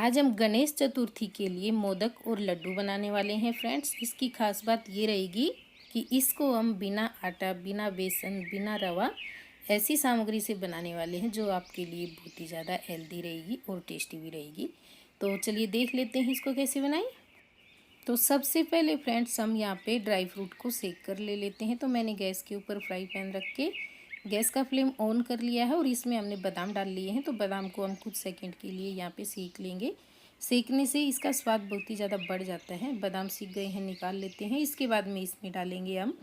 आज हम गणेश चतुर्थी के लिए मोदक और लड्डू बनाने वाले हैं फ्रेंड्स। इसकी खास बात ये रहेगी कि इसको हम बिना आटा, बिना बेसन, बिना रवा ऐसी सामग्री से बनाने वाले हैं जो आपके लिए बहुत ही ज़्यादा हेल्दी रहेगी और टेस्टी भी रहेगी। तो चलिए देख लेते हैं इसको कैसे बनाएं। तो सबसे पहले फ्रेंड्स हम यहाँ पे ड्राई फ्रूट को सेक कर ले लेते हैं। तो मैंने गैस के ऊपर फ्राई पैन रख के गैस का फ्लेम ऑन कर लिया है और इसमें हमने बादाम डाल लिए हैं। तो बादाम को हम कुछ सेकंड के लिए यहाँ पे सेक लेंगे। सेकने से इसका स्वाद बहुत ही ज़्यादा बढ़ जाता है। बादाम सीख गए हैं, निकाल लेते हैं। इसके बाद में इसमें डालेंगे हम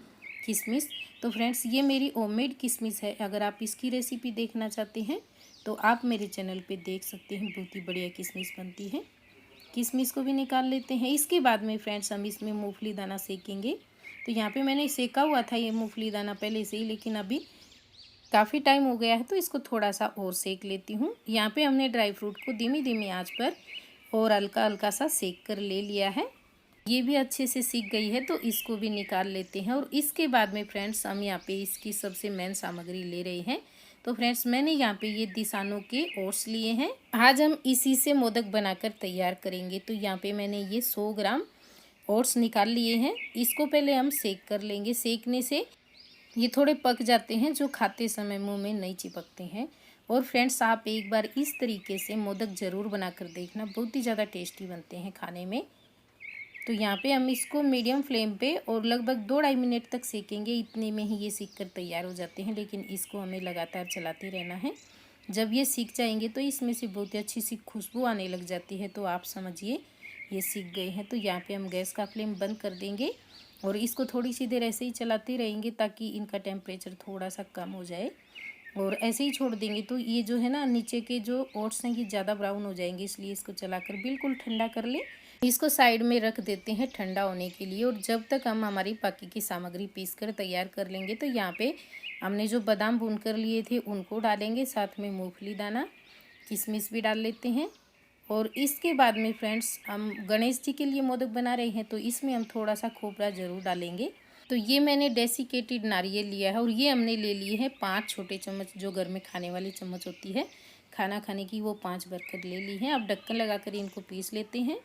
किशमिश। तो फ्रेंड्स ये मेरी होममेड किशमिश है। अगर आप इसकी रेसिपी देखना चाहते हैं तो आप मेरे चैनल पे देख सकते हैं, बहुत ही बढ़िया किशमिश बनती है। किशमिश को भी निकाल लेते हैं। इसके बाद में फ्रेंड्स हम इसमें मूंगफली दाना सेकेंगे। तो यहाँ पे मैंने सेका हुआ था ये मूंगफली दाना पहले से ही, लेकिन अभी काफ़ी टाइम हो गया है तो इसको थोड़ा सा और सेक लेती हूँ। यहाँ पे हमने ड्राई फ्रूट को धीमी धीमी आंच पर और हल्का हल्का सा सेक कर ले लिया है। ये भी अच्छे से सीख गई है तो इसको भी निकाल लेते हैं। और इसके बाद में फ्रेंड्स हम यहाँ पे इसकी सबसे मेन सामग्री ले रहे हैं। तो फ्रेंड्स मैंने यहाँ पे ये दिसानों के ओट्स लिए हैं। आज हम इसी से मोदक बनाकर तैयार करेंगे। तो यहाँ पे मैंने ये 100 ग्राम ओट्स निकाल लिए हैं। इसको पहले हम सेक कर लेंगे। सेकने से ये थोड़े पक जाते हैं, जो खाते समय मुंह में नहीं चिपकते हैं। और फ्रेंड्स आप एक बार इस तरीके से मोदक ज़रूर बनाकर देखना, बहुत ही ज़्यादा टेस्टी बनते हैं खाने में। तो यहाँ पे हम इसको मीडियम फ्लेम पे और लगभग 2-2.5 मिनट तक सेकेंगे। इतने में ही ये सीख कर तैयार हो जाते हैं, लेकिन इसको हमें लगातार चलाते रहना है। जब ये सीख जाएंगे तो इसमें से बहुत ही अच्छी सी खुशबू आने लग जाती है। तो आप समझिए ये सीख गए हैं। तो यहाँ पे हम गैस का फ्लेम बंद कर देंगे और इसको थोड़ी सी देर ऐसे ही चलाते रहेंगे ताकि इनका टेम्परेचर थोड़ा सा कम हो जाए। और ऐसे ही छोड़ देंगे तो ये जो है ना, नीचे के जो ओट्स हैं ये ज़्यादा ब्राउन हो जाएंगे, इसलिए इसको चलाकर बिल्कुल ठंडा कर लें। इसको साइड में रख देते हैं ठंडा होने के लिए। और जब तक हम हमारी बाकी की सामग्री पीस कर तैयार कर लेंगे, तो यहाँ पे हमने जो बादाम भून कर लिए थे उनको डालेंगे, साथ में मूंगफली दाना, किशमिश भी डाल लेते हैं। और इसके बाद में फ्रेंड्स हम गणेश जी के लिए मोदक बना रहे हैं तो इसमें हम थोड़ा सा खोपरा ज़रूर डालेंगे। तो ये मैंने डेसिकेटेड नारियल लिया है और ये हमने ले लिए हैं 5 छोटे चम्मच, जो घर में खाने वाली चम्मच होती है खाना खाने की, वो 5 भरकर ले ली है। अब ढक्कन लगाकर इनको पीस लेते हैं।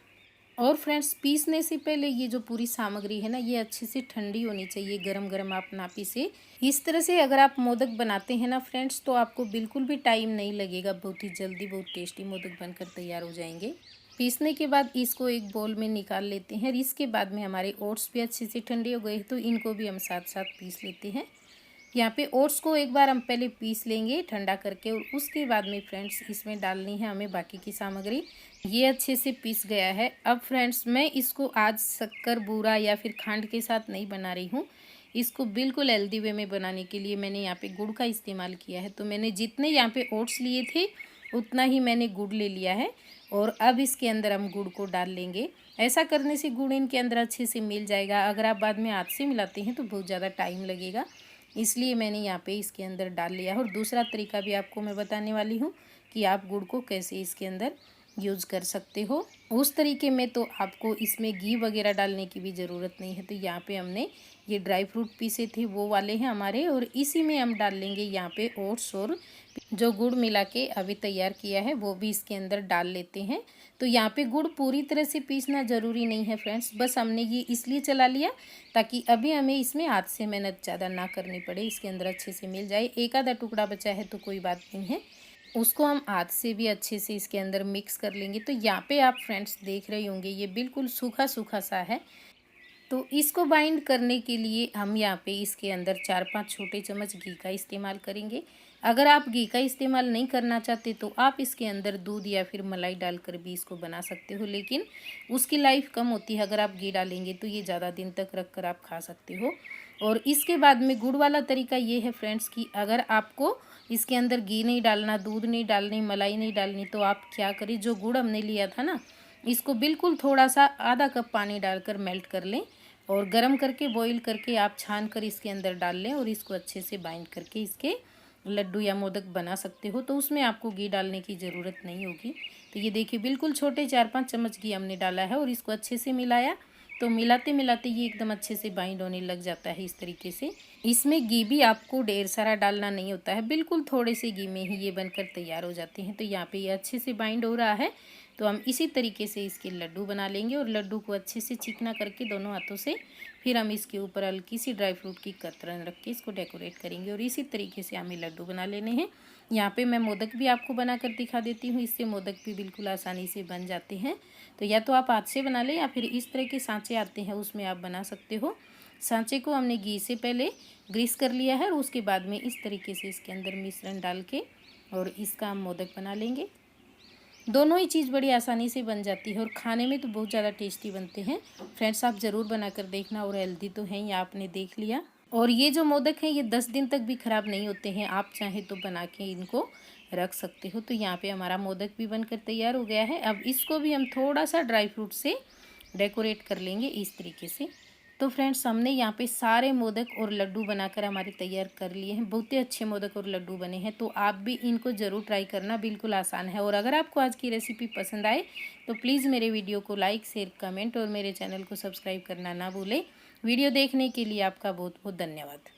और फ्रेंड्स पीसने से पहले ये जो पूरी सामग्री है ना, ये अच्छे से ठंडी होनी चाहिए। गरम गरम आप ना पीसे। इस तरह से अगर आप मोदक बनाते हैं ना फ्रेंड्स, तो आपको बिल्कुल भी टाइम नहीं लगेगा। बहुत ही जल्दी बहुत टेस्टी मोदक बनकर तैयार हो जाएंगे। पीसने के बाद इसको एक बोल में निकाल लेते हैं। और इसके बाद में हमारे ओट्स भी अच्छे से ठंडे हो गए, तो इनको भी हम साथ साथ पीस लेते हैं। यहाँ पे ओट्स को एक बार हम पहले पीस लेंगे ठंडा करके, और उसके बाद में फ्रेंड्स इसमें डालनी है हमें बाकी की सामग्री। ये अच्छे से पीस गया है। अब फ्रेंड्स मैं इसको आज शक्कर, बूरा या फिर खांड के साथ नहीं बना रही हूँ। इसको बिल्कुल हेल्दी वे में बनाने के लिए मैंने यहाँ पे गुड़ का इस्तेमाल किया है। तो मैंने जितने यहाँ पे ओट्स लिए थे उतना ही मैंने गुड़ ले लिया है। और अब इसके अंदर हम गुड़ को डाल लेंगे। ऐसा करने से गुड़ इनके अंदर अच्छे से मिल जाएगा। अगर आप बाद में हाथ से मिलाते हैं तो बहुत ज़्यादा टाइम लगेगा, इसलिए मैंने यहाँ पे इसके अंदर डाल लिया है। और दूसरा तरीका भी आपको मैं बताने वाली हूँ कि आप गुड़ को कैसे इसके अंदर यूज़ कर सकते हो। उस तरीके में तो आपको इसमें घी वगैरह डालने की भी ज़रूरत नहीं है। तो यहाँ पे हमने ये ड्राई फ्रूट पीसे थे वो वाले हैं हमारे, और इसी में हम डाल लेंगे यहाँ पे ओट्स, और जो गुड़ मिला के अभी तैयार किया है वो भी इसके अंदर डाल लेते हैं। तो यहाँ पे गुड़ पूरी तरह से पीसना ज़रूरी नहीं है फ्रेंड्स, बस हमने ये इसलिए चला लिया ताकि अभी हमें इसमें हाथ से मेहनत ज़्यादा ना करनी पड़े, इसके अंदर अच्छे से मिल जाए। एक आधा टुकड़ा बचा है तो कोई बात नहीं है, उसको हम हाथ से भी अच्छे से इसके अंदर मिक्स कर लेंगे। तो यहाँ पे आप फ्रेंड्स देख रहे होंगे ये बिल्कुल सूखा सूखा सा है। तो इसको बाइंड करने के लिए हम यहाँ पे इसके अंदर 4-5 छोटे चम्मच घी का इस्तेमाल करेंगे। अगर आप घी का इस्तेमाल नहीं करना चाहते तो आप इसके अंदर दूध या फिर मलाई डालकर भी इसको बना सकते हो, लेकिन उसकी लाइफ कम होती है। अगर आप घी डालेंगे तो ये ज़्यादा दिन तक रख कर आप खा सकते हो। और इसके बाद में गुड़ वाला तरीका ये है फ्रेंड्स कि अगर आपको इसके अंदर घी नहीं डालना, दूध नहीं डालनी, मलाई नहीं डालनी, तो आप क्या करें, जो गुड़ हमने लिया था ना, इसको बिल्कुल थोड़ा सा आधा कप पानी डालकर मेल्ट कर लें और गर्म करके बॉईल करके आप छान कर इसके अंदर डाल लें और इसको अच्छे से बाइंड करके इसके लड्डू या मोदक बना सकते हो। तो उसमें आपको घी डालने की ज़रूरत नहीं होगी। तो ये देखिए बिल्कुल छोटे 4-5 चम्मच घी हमने डाला है और इसको अच्छे से मिलाया। तो मिलाते मिलाते ये एकदम अच्छे से बाइंड होने लग जाता है इस तरीके से। इसमें घी भी आपको ढेर सारा डालना नहीं होता है, बिल्कुल थोड़े से घी में ही ये बनकर तैयार हो जाते हैं। तो यहाँ पे ये अच्छे से बाइंड हो रहा है। तो हम इसी तरीके से इसके लड्डू बना लेंगे और लड्डू को अच्छे से चिकना करके दोनों हाथों से फिर हम इसके ऊपर हल्की सी ड्राई फ्रूट की कतरन रख के इसको डेकोरेट करेंगे और इसी तरीके से हमें लड्डू बना लेने हैं। यहाँ पे मैं मोदक भी आपको बनाकर दिखा देती हूँ, इससे मोदक भी बिल्कुल आसानी से बन जाते हैं। तो या तो आप हाथ से बना लें या फिर इस तरह के सांचे आते हैं उसमें आप बना सकते हो। सांचे को हमने घी से पहले ग्रीस कर लिया है और उसके बाद में इस तरीके से इसके अंदर मिश्रण डाल के और इसका हम मोदक बना लेंगे। दोनों ही चीज़ बड़ी आसानी से बन जाती है और खाने में तो बहुत ज़्यादा टेस्टी बनते हैं। फ्रेंड्स आप ज़रूर बनाकर देखना और हेल्दी तो हैं, ये आपने देख लिया। और ये जो मोदक हैं ये 10 दिन तक भी ख़राब नहीं होते हैं, आप चाहें तो बना के इनको रख सकते हो। तो यहाँ पे हमारा मोदक भी बनकर तैयार हो गया है। अब इसको भी हम थोड़ा सा ड्राई फ्रूट से डेकोरेट कर लेंगे इस तरीके से। तो फ्रेंड्स हमने यहाँ पे सारे मोदक और लड्डू बनाकर हमारे तैयार कर लिए हैं। बहुत ही अच्छे मोदक और लड्डू बने हैं, तो आप भी इनको ज़रूर ट्राई करना, बिल्कुल आसान है। और अगर आपको आज की रेसिपी पसंद आए तो प्लीज़ मेरे वीडियो को लाइक, शेयर, कमेंट और मेरे चैनल को सब्सक्राइब करना ना भूलें। वीडियो देखने के लिए आपका बहुत बहुत धन्यवाद।